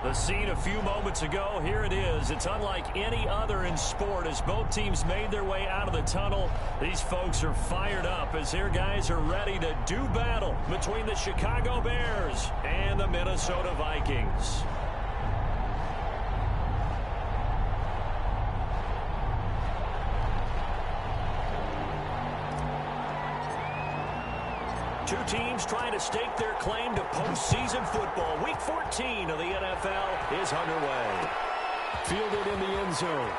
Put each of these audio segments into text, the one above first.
The scene a few moments ago, here it is. It's unlike any other in sport as both teams made their way out of the tunnel. These folks are fired up as their guys are ready to do battle between the Chicago Bears and the Minnesota Vikings. Two teams trying to stake their claim to postseason football. Week 14 of the NFL is underway. Fielded in the end zone.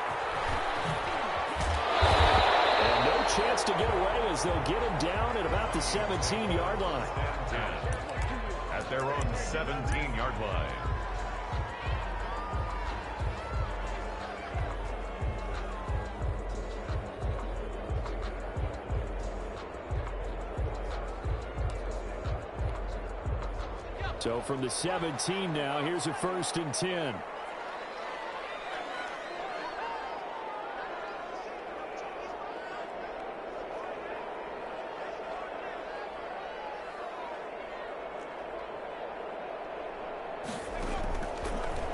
And no chance to get away as they'll get him down at about the 17-yard line. At their own 17-yard line. So from the 17 now, here's a 1st and 10.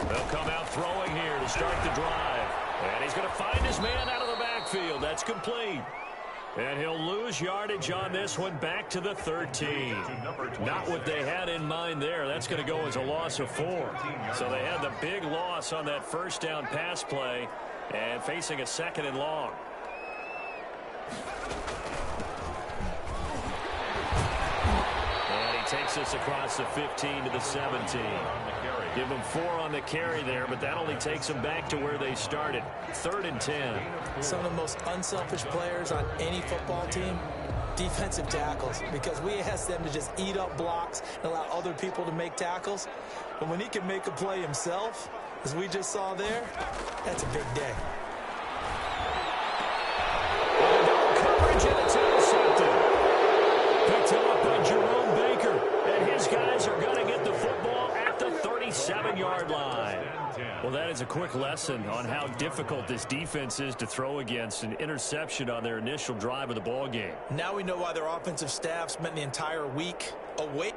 They'll come out throwing here to start the drive. And he's going to find his man out of the backfield. That's complete. And he'll lose yardage on this one back to the 13. Not what they had in mind there. That's going to go as a loss of 4. So they had the big loss on that first down pass play and facing a 2nd and long. And he takes us across the 15 to the 17. Give them 4 on the carry there, but that only takes them back to where they started. 3rd and 10. Some of the most unselfish players on any football team, defensive tackles, because we ask them to just eat up blocks and allow other people to make tackles. But when he can make a play himself, as we just saw there, that's a big day. Coverage, and it's intercepted. Picked up by Jerome Baker, and his guys are going to get the football at the 37-yard line. Well, that is a quick lesson on how difficult this defense is to throw against. An interception on their initial drive of the ball game. Now we know why their offensive staff spent the entire week away.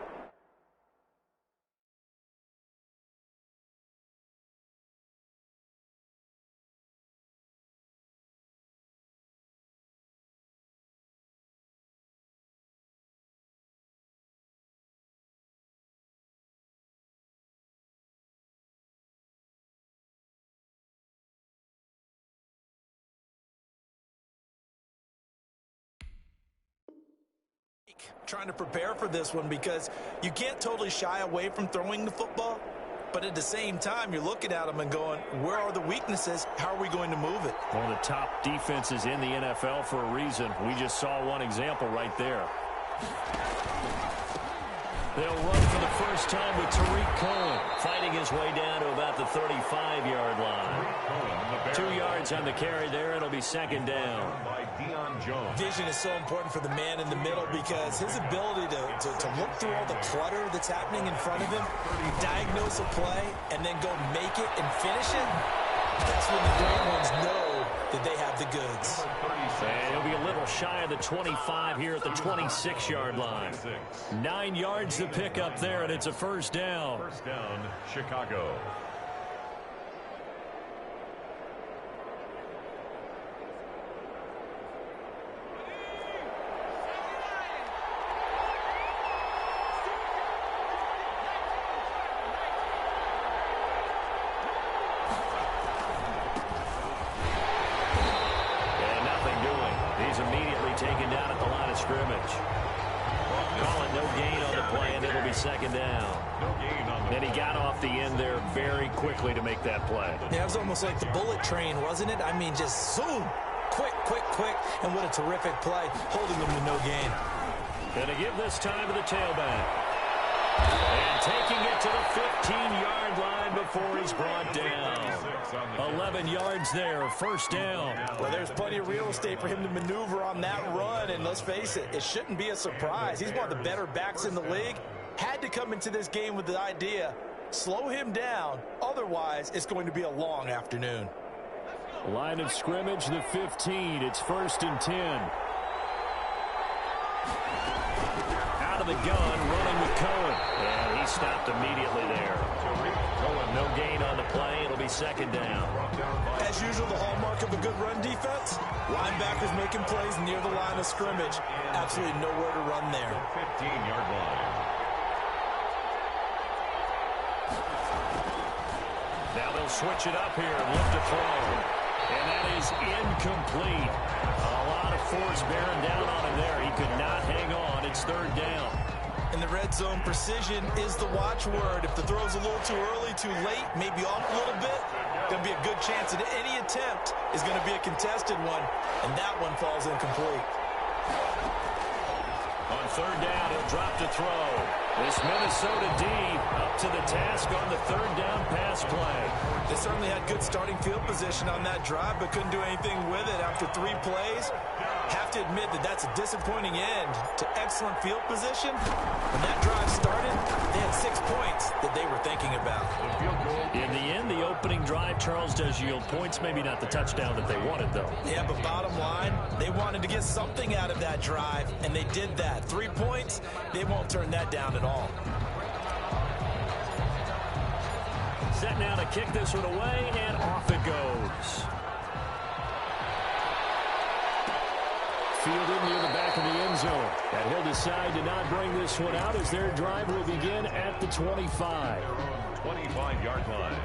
Trying to prepare for this one because you can't totally shy away from throwing the football, but at the same time you're looking at them and going, where are the weaknesses? How are we going to move it? One of the top defenses in the NFL for a reason. We just saw one example right there. They'll run for the first time with Tariq Cohen, fighting his way down to about the 35-yard line. 2 yards on the carry there. It'll be 2nd down. Vision is so important for the man in the middle because his ability to look through all the clutter that's happening in front of him, diagnose a play, and then go make it and finish it, that's when the great ones know that they have the goods. And he'll be a little shy of the 25 here at the 26-yard line. 9 yards to pick up there, and it's a 1st down. 1st down, Chicago. Taken down at the line of scrimmage. Call it no gain on the play, and it'll be 2nd down. And he got off the end there very quickly to make that play. Yeah, it was almost like the bullet train, wasn't it? I mean, just zoom. Quick, quick, quick. And what a terrific play, holding them to no gain. Going to give this time to the tailback. And taking it to the 15-yard line before he's brought down. 11 yards there, 1st down. Well, there's plenty of real estate for him to maneuver on that run, and let's face it, it shouldn't be a surprise. He's one of the better backs in the league. Had to come into this game with the idea, slow him down, otherwise it's going to be a long afternoon. Line of scrimmage, the 15. It's 1st and 10. Out of the gun, running with Cohen. And he stopped immediately there. Cohen, no gain be second down. As usual, the hallmark of a good run defense, linebackers making plays near the line of scrimmage. Absolutely nowhere to run there. 15-yard line. Now they'll switch it up here and look to throw. And that is incomplete. A lot of force bearing down on him there. He could not hang on. It's third down. In the red zone, precision is the watchword. If the throw's a little too early, too late, maybe off a little bit, going to be a good chance that any attempt is going to be a contested one, and that one falls incomplete. On third down, he'll drop to throw. This Minnesota D up to the task on the third down pass play. They certainly had good starting field position on that drive, but couldn't do anything with it after 3 plays. Have to admit that that's a disappointing end to excellent field position. When that drive started, they had 6 points that they were thinking about. In the end, the opening drive, Charles, does yield points. Maybe not the touchdown that they wanted, though. Yeah, but bottom line, they wanted to get something out of that drive, and they did that. 3 points, they won't turn that down at all. Set now to kick this one away, and off it goes. Fielded near the back of the end zone. And he'll decide to not bring this one out as their drive will begin at the 25. 25-yard line.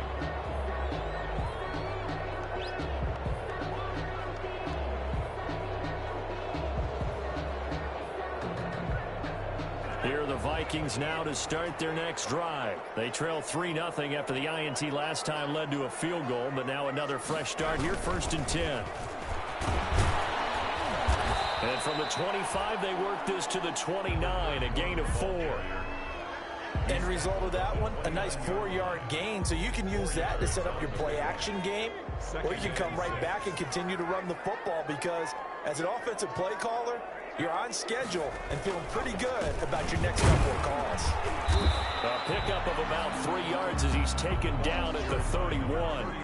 Here are the Vikings now to start their next drive. They trail 3-0 after the INT last time led to a field goal, but now another fresh start here, 1st and 10. And from the 25, they work this to the 29, a gain of 4. End result of that one, a nice 4-yard gain, so you can use that to set up your play-action game, or you can come right back and continue to run the football because as an offensive play caller, you're on schedule and feeling pretty good about your next couple of calls. A pickup of about 3 yards as he's taken down at the 31.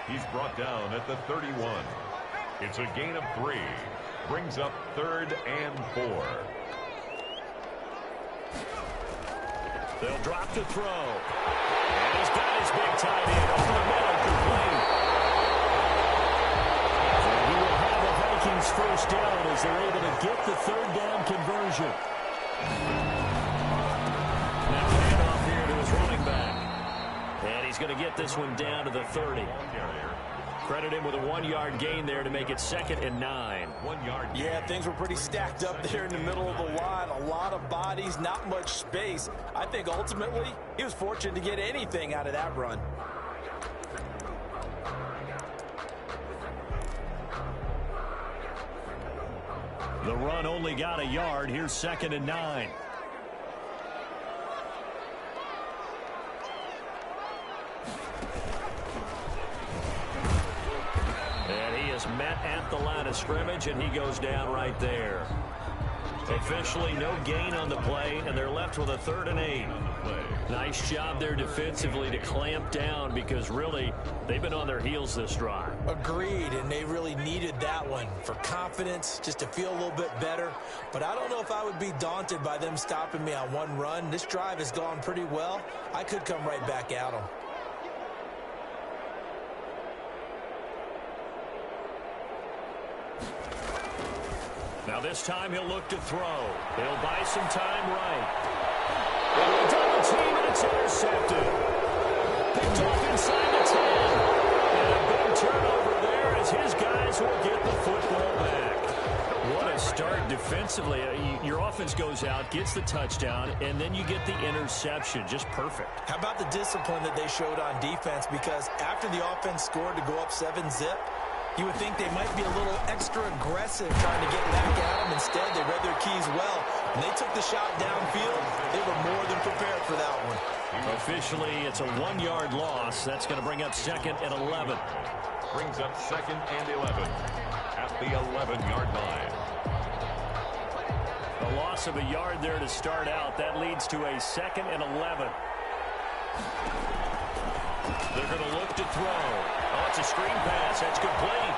He's brought down at the 31. It's a gain of 3. Brings up 3rd and 4. They'll drop to throw. And he's got his big tight end over the middle, complete. And he will have the Vikings first down as they're able to get the 3rd down conversion. Now handoff here to his running back. And he's going to get this one down to the 30. Credit him with a 1-yard gain there to make it 2nd and 9. 1 yard. Yeah, things were pretty stacked up there in the middle of the line. A lot of bodies, not much space. I think ultimately he was fortunate to get anything out of that run. The run only got a yard. Here's 2nd and 9. Met at the line of scrimmage, and he goes down right there. Officially no gain on the play, and they're left with a 3rd and 8. Nice job there defensively to clamp down because really they've been on their heels this drive. Agreed, and they really needed that one for confidence, just to feel a little bit better. But I don't know if I would be daunted by them stopping me on one run. This drive has gone pretty well. I could come right back at them. Now this time he'll look to throw. He'll buy some time right. And a double team, and it's intercepted. Picked off inside the 10. And a big turnover there as his guys will get the football back. What a start defensively. Your offense goes out, gets the touchdown, and then you get the interception. Just perfect. How about the discipline that they showed on defense? Because after the offense scored to go up 7-zip, you would think they might be a little extra aggressive trying to get back at them. Instead, they read their keys well. When they took the shot downfield, they were more than prepared for that one. Officially, it's a 1-yard loss. That's going to bring up 2nd and 11. Brings up 2nd and 11 at the 11-yard line. A loss of a yard there to start out. That leads to a 2nd and 11. They're going to look to throw. Oh, it's a screen pass. That's complete.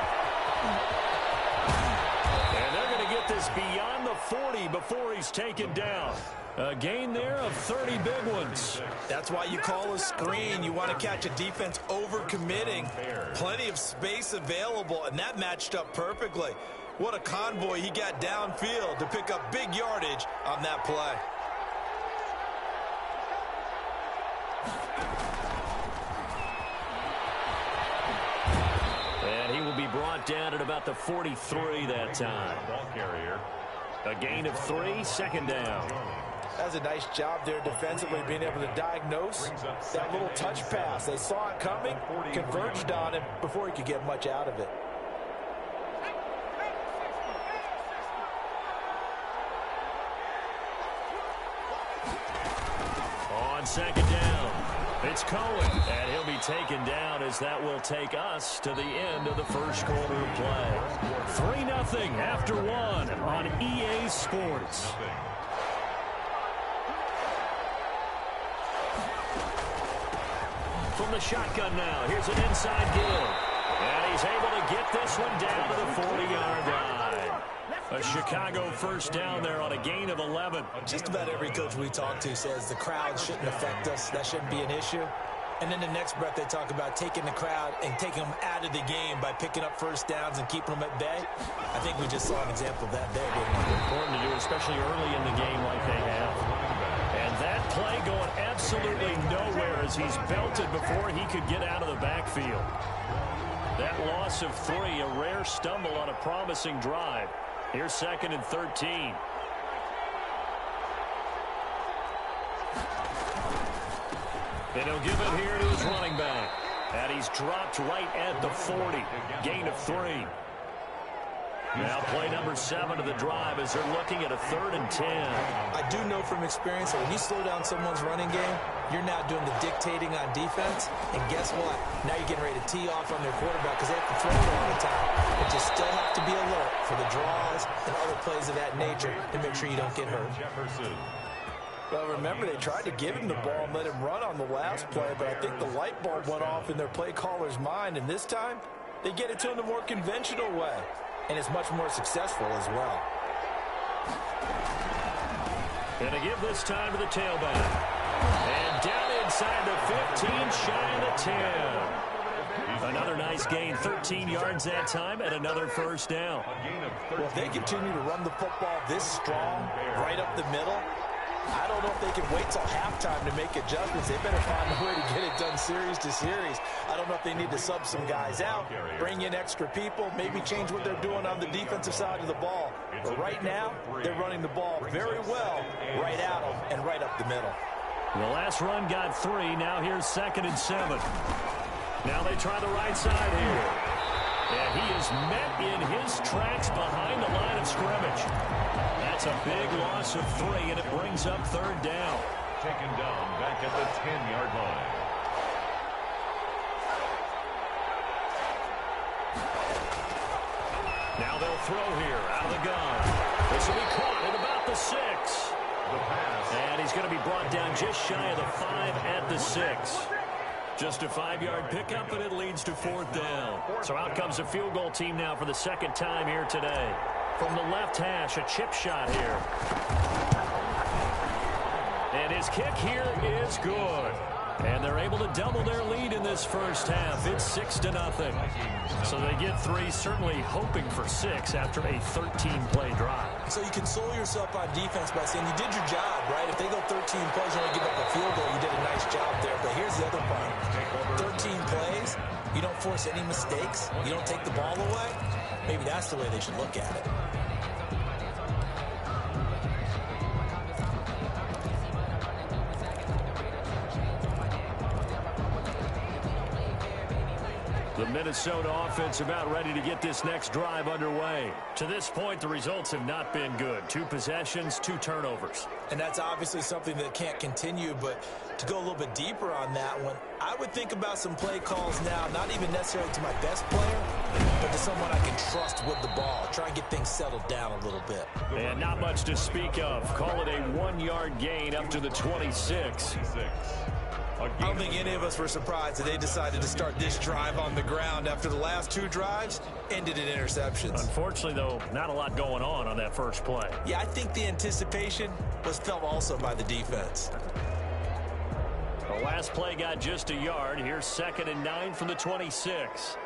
And they're going to get this He's beyond the 40 before he's taken down. A gain there of 30 big ones. That's why you call a screen. You want to catch a defense over-committing. Plenty of space available, and that matched up perfectly. What a convoy he got downfield to pick up big yardage on that play. And he will be brought down at about the 43 that time. Ball carrier. A gain of 3, second down. That's a nice job there defensively, being able to diagnose that little touch pass. They saw it coming, converged on it before he could get much out of it. On second down, it's Cohen, and he'll be taken down as that will take us to the end of the first quarter of play. 3-0 after 1 on EA Sports. From the shotgun now, here's an inside give. And he's able to get this one down to the 40-yard line. A Chicago first down there on a gain of 11. Just about every coach we talk to says the crowd shouldn't affect us. That shouldn't be an issue. And then the next breath they talk about taking the crowd and taking them out of the game by picking up first downs and keeping them at bay. I think we just saw an example of that there. Important to do, especially early in the game like they have. And that play going absolutely nowhere as he's belted before he could get out of the backfield. That loss of 3, a rare stumble on a promising drive. Here's 2nd and 13. And he'll give it here to his running back. And he's dropped right at the 40. Gain of 3. Now play number 7 of the drive as they're looking at a 3rd and 10. I do know from experience that when you slow down someone's running game, you're now doing the dictating on defense. And guess what? Now you're getting ready to tee off on their quarterback because they have to throw it all the time. But you still have to be alert for the draws and other plays of that nature to make sure you don't get hurt. Well, remember, they tried to give him the ball and let him run on the last play, but I think the light bulb went off in their play caller's mind, and this time they get it to him the more conventional way, and it's much more successful as well. Gonna give this time to the tailback. And down inside the 15, shy of the 10. Another nice gain, 13 yards that time, and another first down. Well, if they continue to run the football this strong, right up the middle, I don't know if they can wait till halftime to make adjustments. They better find a way to get it done series to series. I don't know if they need to sub some guys out, bring in extra people, maybe change what they're doing on the defensive side of the ball. But right now, they're running the ball very well right at them and right up the middle. The last run got 3. Now here's 2nd and 7. Now they try the right side here. And he is met in his tracks behind the line of scrimmage. That's a big loss of 3, and it brings up 3rd down. Taken down back at the 10-yard line. Now they'll throw here out of the gun. This will be caught at about the 6. The pass. And he's going to be brought down just shy of the 5 at the 6. Just a 5-yard pickup, and it leads to 4th down. So out comes the field goal team now for the 2nd time here today. From the left hash, a chip shot here. And his kick here is good. And they're able to double their lead in this first half. It's 6-0. So they get 3, certainly hoping for 6 after a 13-play drive. So you console yourself on defense by saying you did your job, right? If they go 13 plays and only give up a field goal, you did a nice job there. But here's the other part. 13 plays, you don't force any mistakes, you don't take the ball away. Maybe that's the way they should look at it. The Minnesota offense about ready to get this next drive underway. To this point, the results have not been good. 2 possessions, 2 turnovers. And that's obviously something that can't continue, but to go a little bit deeper on that one, I would think about some play calls now, not even necessarily to my best player, but to someone I can trust with the ball. Try and get things settled down a little bit. And not much to speak of. Call it a 1-yard gain up to the 26. I don't think any of us were surprised that they decided to start this drive on the ground after the last 2 drives ended in interceptions. Unfortunately, though, not a lot going on that first play. Yeah, I think the anticipation was felt also by the defense. The last play got just a yard. Here's 2nd and 9 from the 26.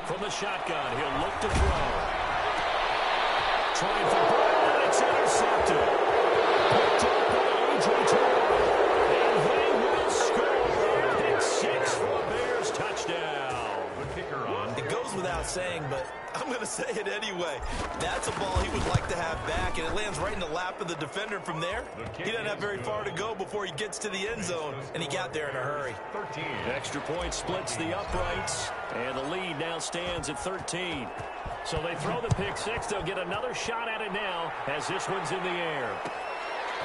From the shotgun, he'll look to throw. Trying for Brown, it's intercepted. Picked up by A.J. Terrell. And they will score. Pick 6 for a Bears touchdown. The kicker on. It goes without saying, but I'm going to say it anyway. That's a ball he would like to have back, and it lands right in the lap of the defender from there. He doesn't have very far to go before he gets to the end zone, and he got there in a hurry. 13. Extra point splits the uprights, and the lead now stands at 13. So they throw the pick 6. They'll get another shot at it now as this one's in the air.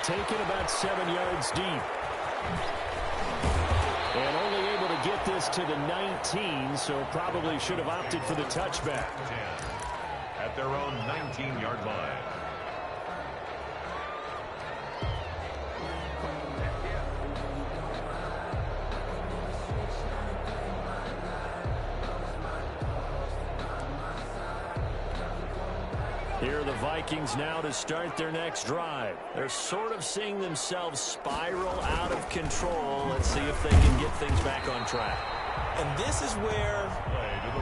Taken about 7 yards deep. And only able to get this to the 19, so probably should have opted for the touchback. 10 at their own 19-yard line. Here are the Vikings now to start their next drive. They're sort of seeing themselves spiral out of control. Let's see if they can get things back on track. And this is where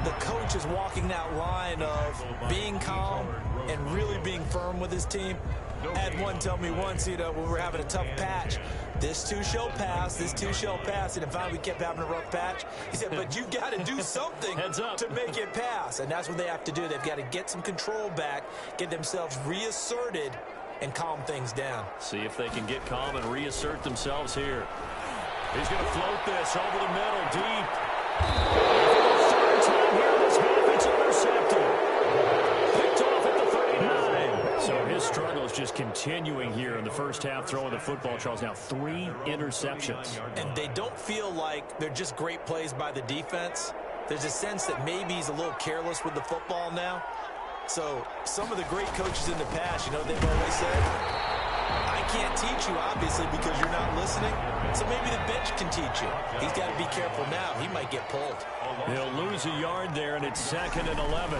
the coach is walking that line of being calm and really being firm with his team. I had one tell me once, when we were having a tough patch, this too shall pass, this too shall pass. And finally we kept having a rough patch. He said, but you got to do something to make it pass. And that's what they have to do. They've got to get some control back, get themselves reasserted, and calm things down. See if they can get calm and reassert themselves here. He's going to float this over the middle, deep. Third time here this half, it's intercepted. Picked off at the 39. So his struggle is just continuing here in the first half, throwing the football. Charles, now 3 interceptions. And they don't feel like they're just great plays by the defense. There's a sense that maybe he's a little careless with the football now. So some of the great coaches in the past, they've always said, I can't teach you, obviously, because you're not listening. So maybe the bench can teach you. He's got to be careful now. He might get pulled. He'll lose a yard there, and it's 2nd and 11.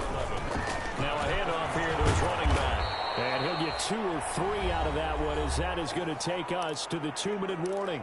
Now a handoff here to his running back. And he'll get 2 or 3 out of that one, as that is going to take us to the 2-minute warning.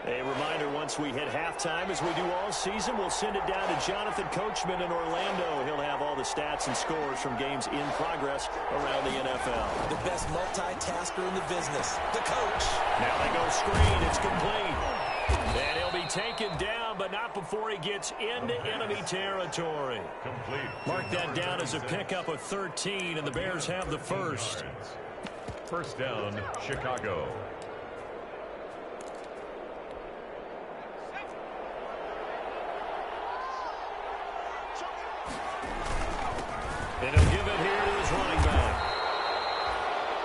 A reminder, once we hit halftime, as we do all season, we'll send it down to Jonathan Coachman in Orlando. He'll have all the stats and scores from games in progress around the NFL. The best multitasker in the business, the coach. Now they go screen. It's complete. And he'll be taken down, but not before he gets into enemy territory. Complete. Mark that down as a pickup of 13, and the Bears have the first. First down, Chicago. And he'll give it here to his running back.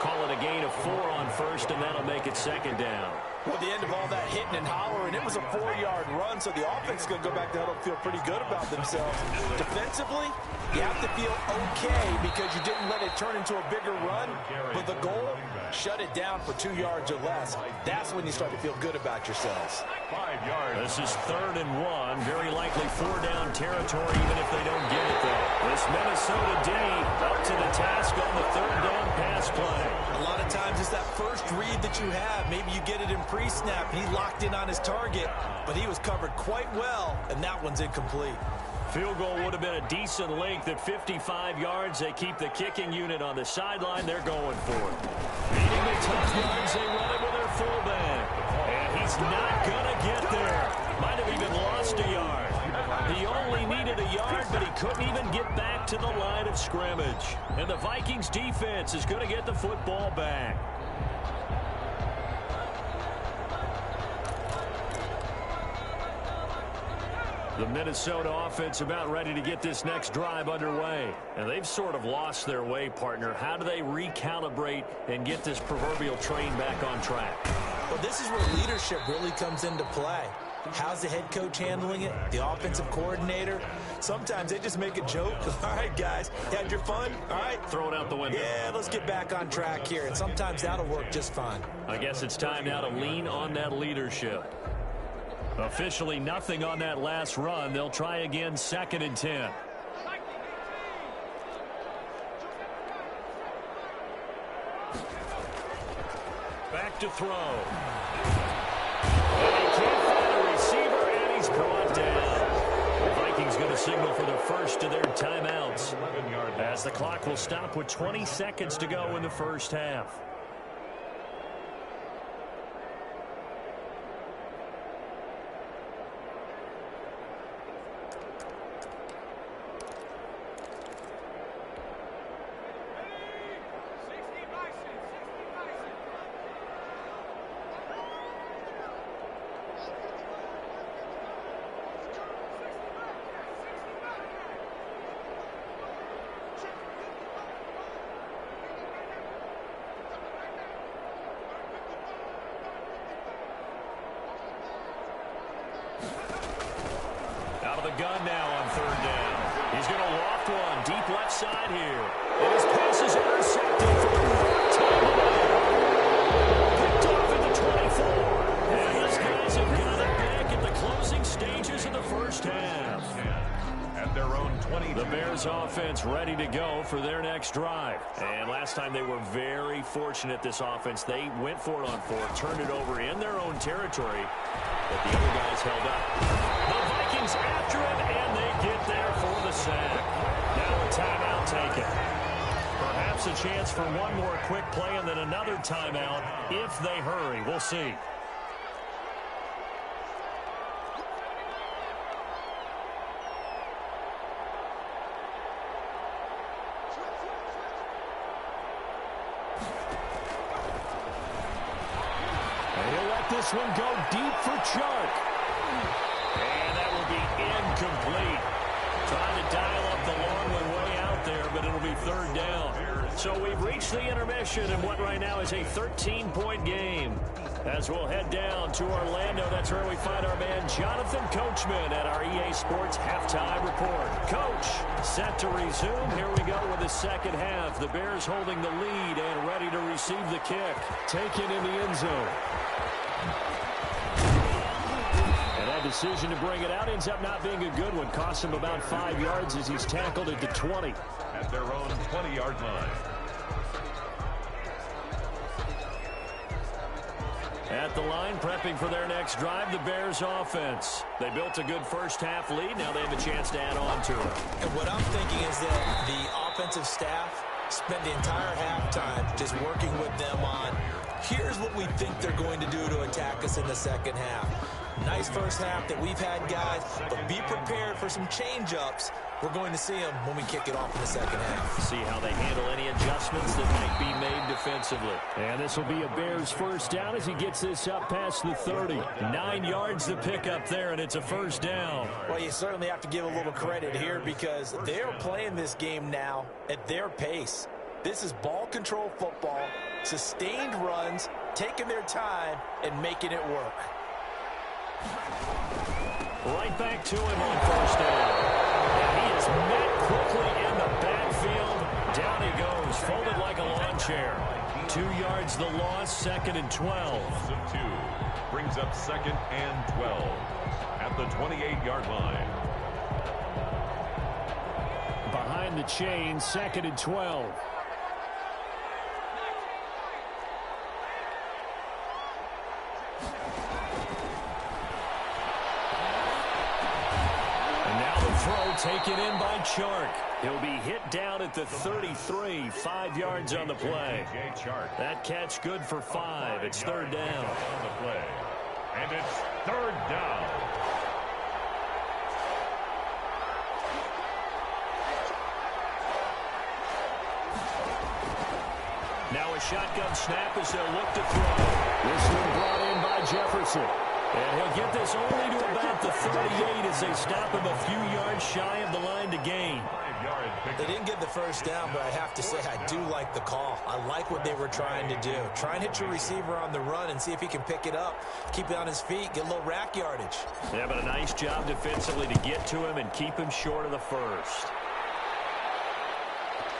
Call it a gain of 4 on first, and that'll make it 2nd down. Well, the end of all that hitting and hollering, it was a 4-yard run, so the offense is going to go back to huddle and feel pretty good about themselves. Defensively, you have to feel okay because you didn't let it turn into a bigger run, but the goal, shut it down for 2 yards or less. That's when you start to feel good about yourselves. 5 yards. This is 3rd and 1. Very likely 4-down territory, even if they don't get it, though. This Minnesota D up to the task on the 3rd down pass play. A lot of times it's that first read that you have. Maybe you get it in pre-snap. He locked in on his target, but he was covered quite well, and that one's incomplete. Field goal would have been a decent length at 55 yards. They keep the kicking unit on the sideline. They're going for it. Beating the tough yards, they run it with their fullback. And he's not going to get there. Might have even lost a yard. He only needed a yard, but he couldn't even get back to the line of scrimmage. And the Vikings defense is going to get the football back. The Minnesota offense about ready to get this next drive underway. And they've sort of lost their way, partner. How do they recalibrate and get this proverbial train back on track? Well, this is where leadership really comes into play. How's the head coach handling it? The offensive coordinator? Sometimes they just make a joke. All right, guys, you had your fun? All right. Throw it out the window. Yeah, let's get back on track here. And sometimes that'll work just fine. I guess it's time now to lean on that leadership. Officially nothing on that last run. They'll try again, 2nd and 10. Back to throw. And he can't find a receiver, and he's brought down. The Vikings going to signal for the first of their timeouts, as the clock will stop with 20 seconds to go in the first half. Gun now on 3rd down. He's going to loft one deep left side here. And his pass is intercepted for the 4th time. Picked off at the 24. And these guys have got it back at the closing stages of the first half. At their own 20. The Bears offense ready to go for their next drive. And last time they were very fortunate, this offense. They went for it on 4th, turned it over in their own territory, but the other guys held up. The Vikings after him, and they get there for the sack. Now a timeout taken. Perhaps a chance for one more quick play and then another timeout if they hurry. We'll see. And he'll let this one go deep for Chark. And that will be incomplete. Trying to dial up the long one way out there, but it'll be 3rd down. So we've reached the intermission in what right now is a 13-point game. As we'll head down to Orlando, that's where we find our man Jonathan Coachman at our EA Sports Halftime Report. Coach, set to resume. Here we go with the second half. The Bears holding the lead and ready to receive the kick. Taken in the end zone. And that decision to bring it out ends up not being a good one. Costs him about 5 yards as he's tackled at the 20. At their own 20-yard line. At the line, prepping for their next drive, the Bears offense. They built a good first half lead. Now they have a chance to add on to it. And what I'm thinking is that the offensive staff spent the entire halftime just working with them on, here's what we think they're going to do to attack us in the second half. Nice first half that we've had, guys, but be prepared for some change-ups. We're going to see them when we kick it off in the second half. See how they handle any adjustments that might be made defensively. And this will be a Bears first down as he gets this up past the 30. 9 yards to pick up there, and it's a first down. Well, you certainly have to give a little credit here because they're playing this game now at their pace. This is ball control football, sustained runs, taking their time, and making it work. Right back to him on first down. And he is met quickly in the backfield. Down he goes, folded like a lawn chair. 2 yards the loss, 2nd and 12. 2 brings up 2nd and 12 at the 28-yard line. Behind the chain, 2nd and 12. Taken in by Chark. He'll be hit down at the 33, 5 yards on the play. That catch good for 5. It's 3rd down. On the play. And it's 3rd down. Now a shotgun snap as they'll look to throw. This one brought in by Jefferson. And he'll get this only to about the 38 as they stop him a few yards shy of the line to gain. They didn't get the first down, but I have to say I do like the call. I like what they were trying to do. Try and hit your receiver on the run and see if he can pick it up, keep it on his feet, get a little rack yardage. Yeah, but a nice job defensively to get to him and keep him short of the first.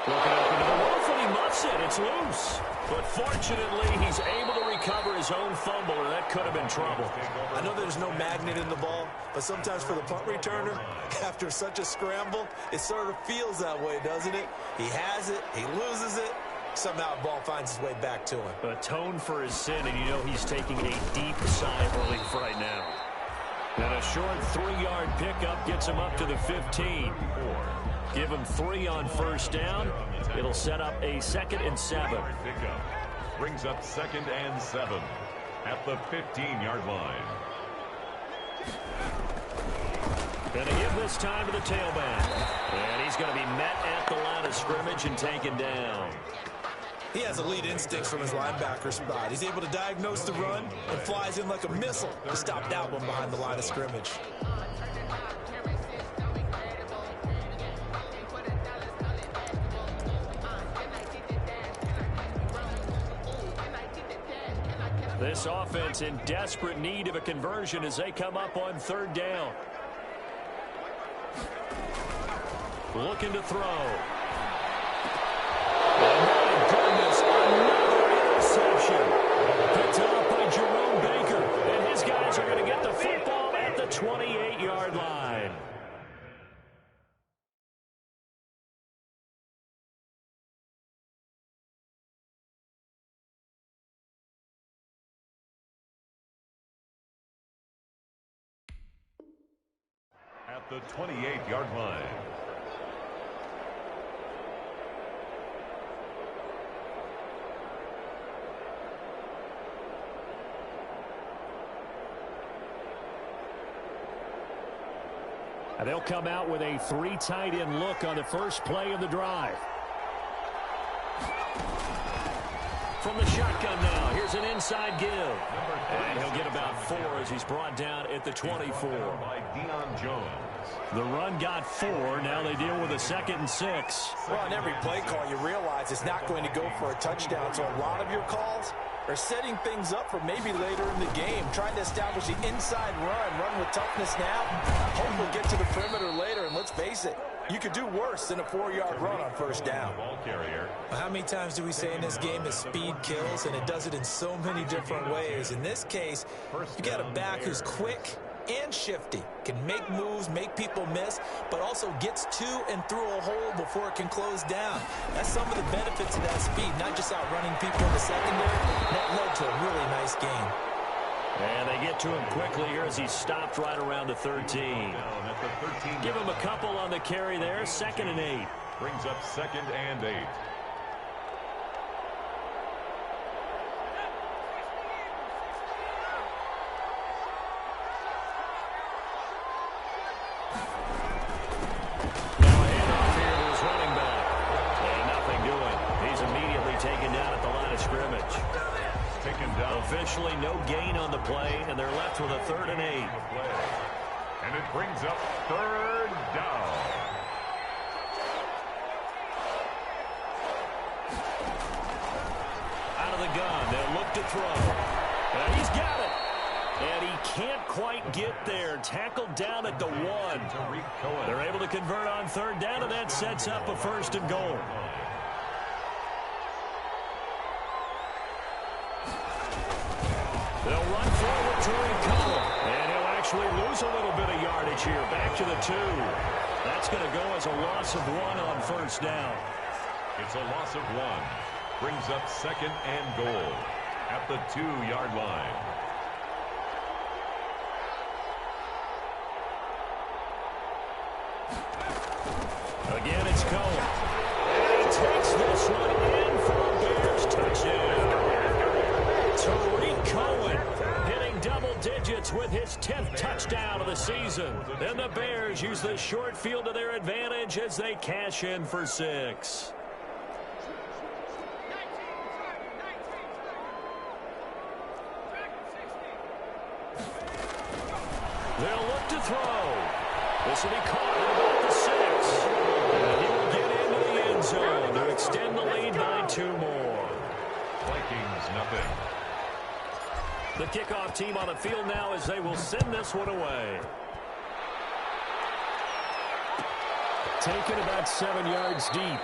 Looking up into the roof, and he muffs it. It's loose. But fortunately, he's able to recover his own fumble, or that could have been trouble. I know there's no magnet in the ball, but sometimes for the punt returner, after such a scramble, it sort of feels that way, doesn't it? He has it, he loses it, somehow the ball finds its way back to him. Atone for his sin, and you know he's taking a deep sigh of relief right now. And a short 3-yard pickup gets him up to the 15. Give him 3 on first down. It'll set up a 2nd and 7. Pickup brings up 2nd and 7 at the 15-yard line. And a give this time to the tailback. And he's going to be met at the line of scrimmage and taken down. He has elite instincts from his linebacker spot. He's able to diagnose the run and flies in like a missile to stop that one behind the line of scrimmage. This offense in desperate need of a conversion as they come up on 3rd down. Looking to throw. Oh, my goodness, another interception. Picked up by Jerome Baker, and his guys are going to get the football at the 28-yard line. At the 28-yard line. And they'll come out with a 3 tight end look on the first play of the drive. From the shotgun now, here's an inside give. And he'll get about 4 as he's brought down at the 24. By Deion Jones. The run got 4. Now they deal with a 2nd and 6. Well, on every play call, you realize it's not going to go for a touchdown. So a lot of your calls are setting things up for maybe later in the game, trying to establish the inside run with toughness now. Hope we'll get to the perimeter later, and let's face it, you could do worse than a 4-yard run on first down. Ball carrier. How many times do we say in this game that speed kills, and it does it in so many different ways? In this case, you got a back who's quick and shifty, can make moves, make people miss, but also gets to and through a hole before it can close down. That's some of the benefits of that speed, not just outrunning people in the secondary. That led to a really nice game. And they get to him quickly here as he's stopped right around the 13. Give him a couple on the carry there, 2nd and 8. Brings up 2nd and 8. Now a handoff here to his running back. And nothing doing. He's immediately taken down at the line of scrimmage. Taken down. Officially no gain on the play, and they're left with a 3rd and 8. And it brings up 3rd down. Out of the gun, they'll look to throw. And he's got it. And he can't quite get there. Tackled down at the 1. They're able to convert on 3rd down, and that sets up a 1st and goal. They'll run forward to Cohen, and he'll actually lose a little bit of yardage here. Back to the 2. That's going to go as a loss of 1 on first down. It's a loss of 1. Brings up 2nd and goal at the 2-yard line. Again, it's Cohen. And he takes this one in for a Bears touchdown. Tariq Cohen hitting double digits with his 10th touchdown of the season. Then the Bears use the short field to their advantage as they cash in for 6. They'll look to throw. This will be caught at about the 6. And he will get into the end zone to extend the lead by 2 more. Vikings, nothing. The kickoff team on the field now as they will send this one away. Taken about 7 yards deep.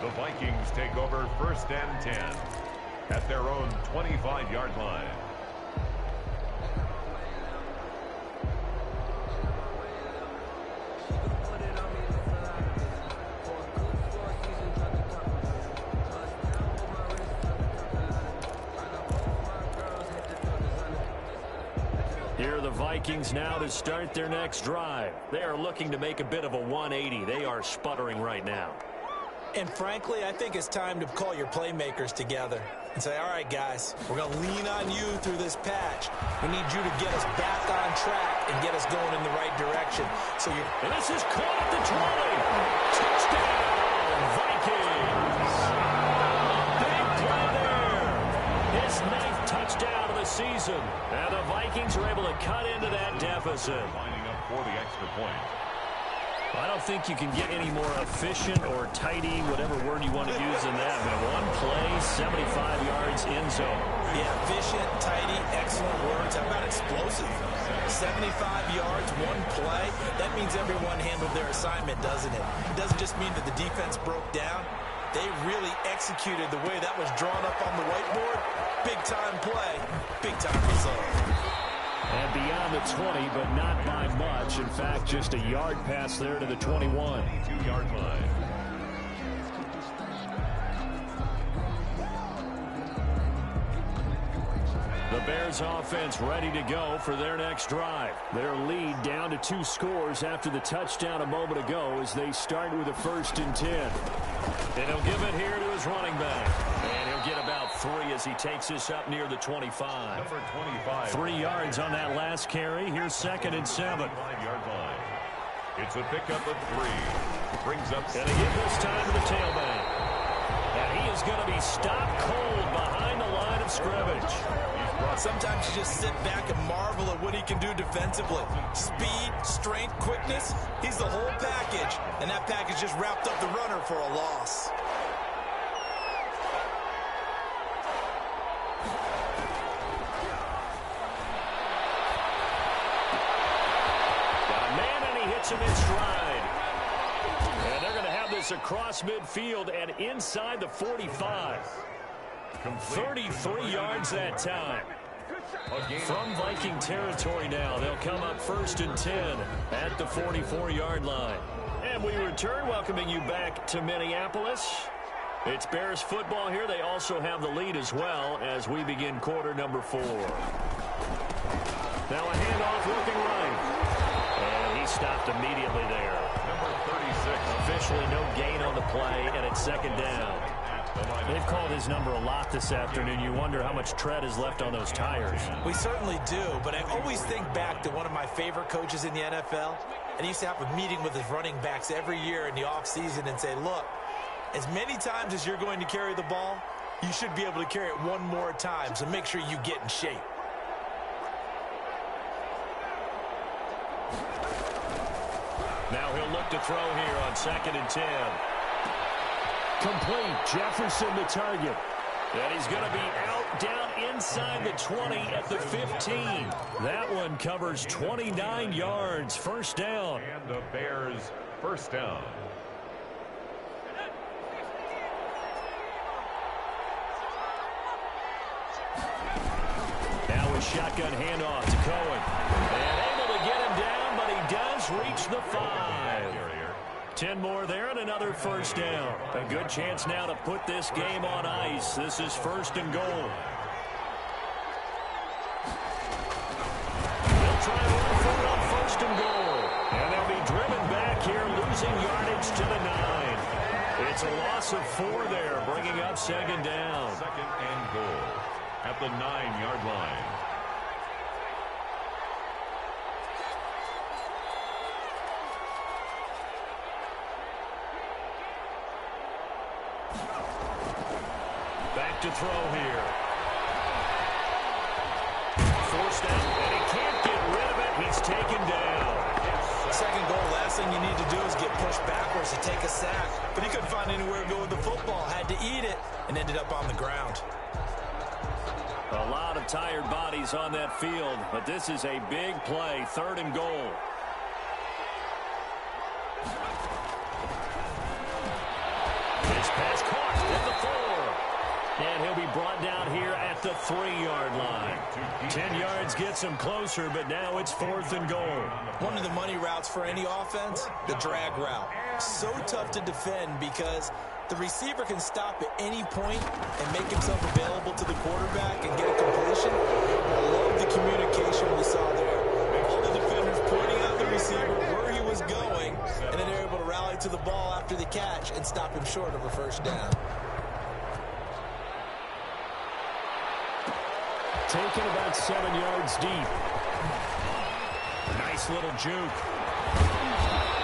The Vikings take over 1st and 10 at their own 25-yard line. Here are the Vikings now to start their next drive. They are looking to make a bit of a 180. They are sputtering right now. And frankly, I think it's time to call your playmakers together and say, all right, guys, we're going to lean on you through this patch. We need you to get us back on track and get us going in the right direction. So you And this is caught at the 20. Touchdown, Vikings. Big play there. His 9th touchdown of the season. And the Vikings are able to cut into that deficit. Lining up for the extra point. I don't think you can get any more efficient or tidy, whatever word you want to use in that. But one play, 75 yards in zone. Yeah, efficient, tidy, excellent words. How about explosive? 75 yards, one play. That means everyone handled their assignment, doesn't it? It doesn't just mean that the defense broke down. They really executed the way that was drawn up on the whiteboard. Big-time play, big-time result. And beyond the 20, but not by much. In fact, just a yard pass there to the 21. 2-yard line. The Bears offense ready to go for their next drive. Their lead down to 2 scores after the touchdown a moment ago as they start with a 1st and 10. And he'll give it here to his running back. And he'll get about 3 as he takes this up near the 25. Number 25. 3 yards on that last carry. Here's 2nd and 7. 5-yard line. It's a pickup of 3. Brings up 6. And again this time to the tailback. And he is going to be stopped cold behind the line of scrimmage. Sometimes you just sit back and marvel at what he can do defensively. Speed, strength, quickness, he's the whole package. And that package just wrapped up the runner for a loss. Got a man and he hits him in stride. And they're going to have this across midfield and inside the 45. 33 yards that time. From Viking territory now, they'll come up 1st and 10 at the 44-yard line. And we return, welcoming you back to Minneapolis. It's Bears football here. They also have the lead as well as we begin quarter number 4. Now a handoff looking right. And he stopped immediately there. Number 36. Officially no gain on the play, and it's 2nd down. They've called his number a lot this afternoon. You wonder how much tread is left on those tires. We certainly do, but I always think back to one of my favorite coaches in the NFL, and he used to have a meeting with his running backs every year in the offseason and say, look, as many times as you're going to carry the ball, you should be able to carry it one more time, so make sure you get in shape. Now he'll look to throw here on 2nd and 10. Complete. Jefferson the target. And he's going to be out down inside the 20 at the 15. That one covers 29 yards. 1st down. And the Bears 1st down. Now a shotgun handoff to Cohen. And able to get him down, but he does reach the 5. 10 more there and another 1st down. A good chance now to put this game on ice. This is 1st and goal. They'll try to run for it on 1st and goal. And they'll be driven back here, losing yardage to the 9. It's a loss of 4 there, bringing up 2nd down. 2nd and goal at the 9-yard line. Back to throw here. Forced out, and he can't get rid of He's taken down. Second goal, last thing you need to do is get pushed backwards to take a sack. But he couldn't find anywhere to go with the football. Had to eat it and ended up on the ground. A lot of tired bodies on that field, but this is a big play, 3rd and goal. This pass caught at the 4. And he'll be brought down here at the 3-yard line. 10 yards gets him closer, but now it's 4th and goal. One of the money routes for any offense, the drag route. So tough to defend because the receiver can stop at any point and make himself available to the quarterback and get a completion. I love the communication we saw there. All the defenders pointing out the receiver where he was going, and then they're able to rally to the ball after the catch and stop him short of a first down. Taken about 7 yards deep. Nice little juke.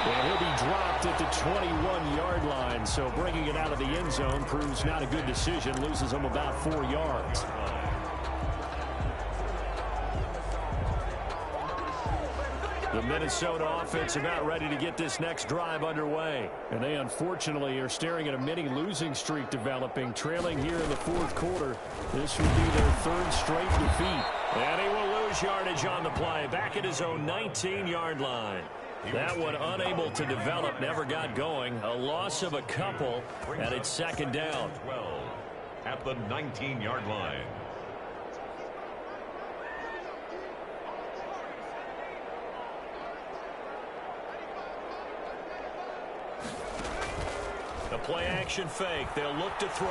And he'll be dropped at the 21-yard line, so bringing it out of the end zone proves not a good decision. Loses him about 4 yards. The Minnesota offense about ready to get this next drive underway. And they unfortunately are staring at a mini losing streak developing, trailing here in the 4th quarter. This would be their 3rd straight defeat. And he will lose yardage on the play, back at his own 19-yard line. That one unable to develop, never got going. A loss of a couple, and it's 2nd down. 12 at the 19-yard line. The play action fake. They'll look to throw.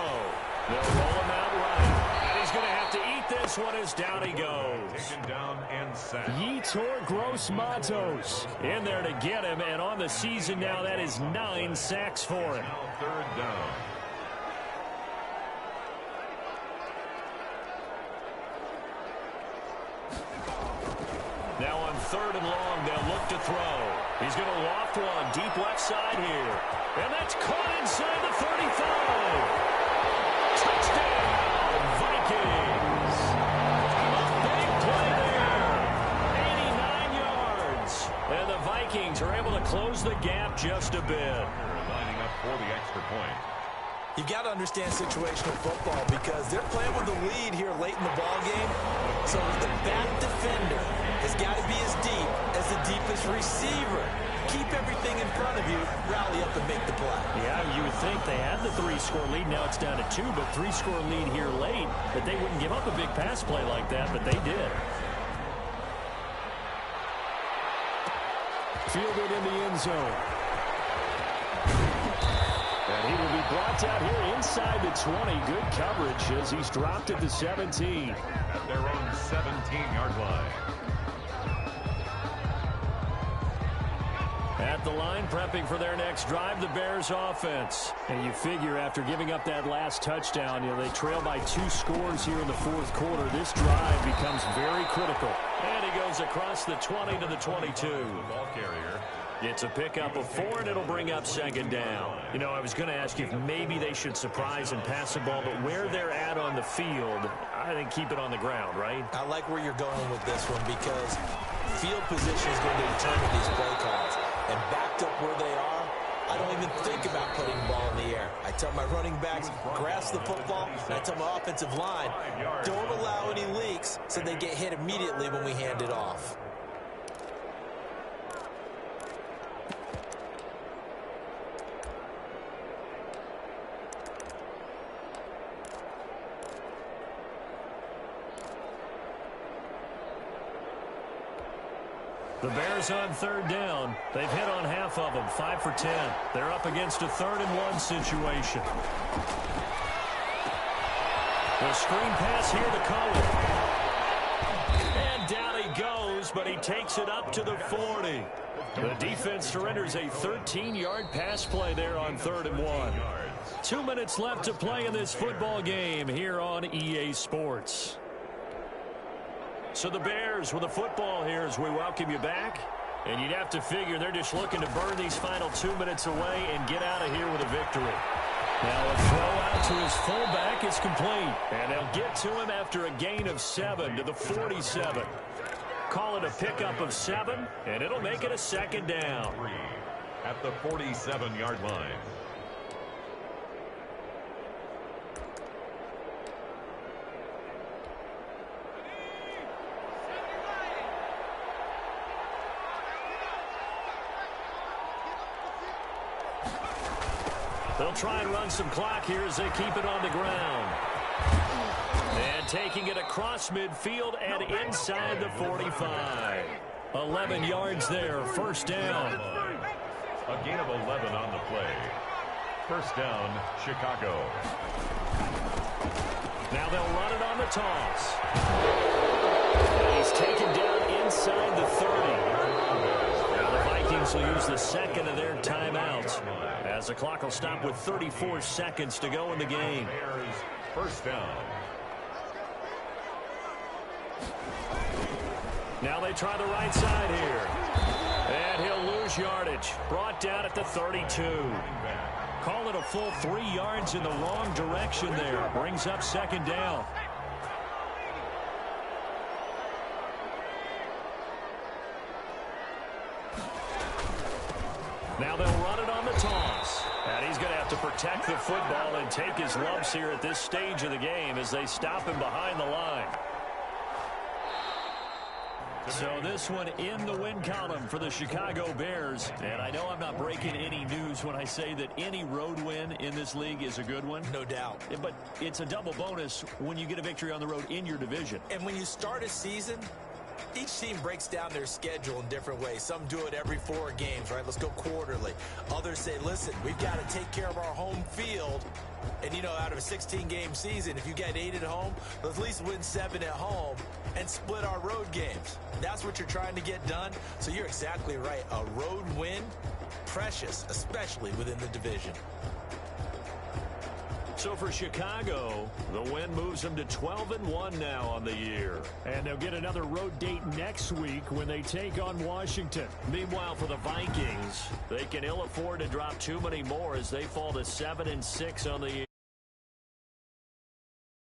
They'll roll him out right. And he's going to have to eat this one as down he goes. Taken down and sacked. Yetur Gross-Matos in there to get him. And on the season now, that is 9 sacks for him. Now 3rd down. Now on 3rd and long, they'll look to throw. He's going to loft one deep left side here. And that's caught inside the 35. Touchdown, Vikings. A big play there. 89 yards. And the Vikings are able to close the gap just a bit. Lining up for the extra point. You've got to understand situational football because they're playing with the lead here late in the ball game. So the back defender has got to be as deep as the deepest receiver. Keep everything in front of you, rally up and make the play. Yeah, you would think they had the 3-score lead. Now it's down to 2, but 3-score lead here late. But they wouldn't give up a big pass play like that, but they did. Fielded in the end zone. And he will be brought down here inside the 20. Good coverage as he's dropped at the 17. At their own 17-yard line. At the line, prepping for their next drive, the Bears offense. And you figure after giving up that last touchdown, they trail by 2 scores here in the 4th quarter. This drive becomes very critical. And he goes across the 20 to the 22. Ball carrier. It's a pickup of 4, and it'll bring up 2nd down. I was going to ask you if maybe they should surprise and pass the ball, but where they're at on the field, I think keep it on the ground, right? I like where you're going with this one because field position is going to determine these play calls. And backed up where they are, I don't even think about putting the ball in the air. I tell my running backs, grasp the football, and I tell my offensive line, don't allow any leaks so they get hit immediately when we hand it off. The Bears on 3rd down. They've hit on half of them, 5 for 10. They're up against a 3rd and 1 situation. The screen pass here to Cohen. And down he goes, but he takes it up to the 40. The defense surrenders a 13-yard pass play there on 3rd and 1. 2 minutes left to play in this football game here on EA Sports. So the Bears with the football here as we welcome you back. And you'd have to figure they're just looking to burn these final 2 minutes away and get out of here with a victory. Now a throw out to his fullback is complete. And they'll get to him after a gain of 7 to the 47. call it a pickup of 7, and it'll make it a second down. At the 47-yard line. They'll try and run some clock here as they keep it on the ground. And taking it across midfield and inside the 45. 11 yards there, first down. A gain of 11 on the play. First down, Chicago. Now they'll run it on the toss. And he's taken down inside the 30. Now the Vikings will use the second of their timeouts, as the clock will stop with 34 seconds to go in the game. First down. Now they try the right side here. And he'll lose yardage. Brought down at the 32. Call it a full 3 yards in the wrong direction there. Brings up second down. Now they'll run it on the toss. And he's going to have to protect the football and take his lumps here at this stage of the game as they stop him behind the line. So this one in the win column for the Chicago Bears. And I know I'm not breaking any news when I say that any road win in this league is a good one. No doubt. But it's a double bonus when you get a victory on the road in your division. And when you start a season, each team breaks down their schedule in different ways. Some do it every 4 games, right? Let's go quarterly. Others say, listen, we've got to take care of our home field. And, you know, out of a 16-game season, if you get 8 at home, let's at least win 7 at home and split our road games. That's what you're trying to get done. So you're exactly right. A road win, precious, especially within the division. So for Chicago, the win moves them to 12-1 now on the year. And they'll get another road date next week when they take on Washington. Meanwhile, for the Vikings, they can ill afford to drop too many more as they fall to 7-6 on the year.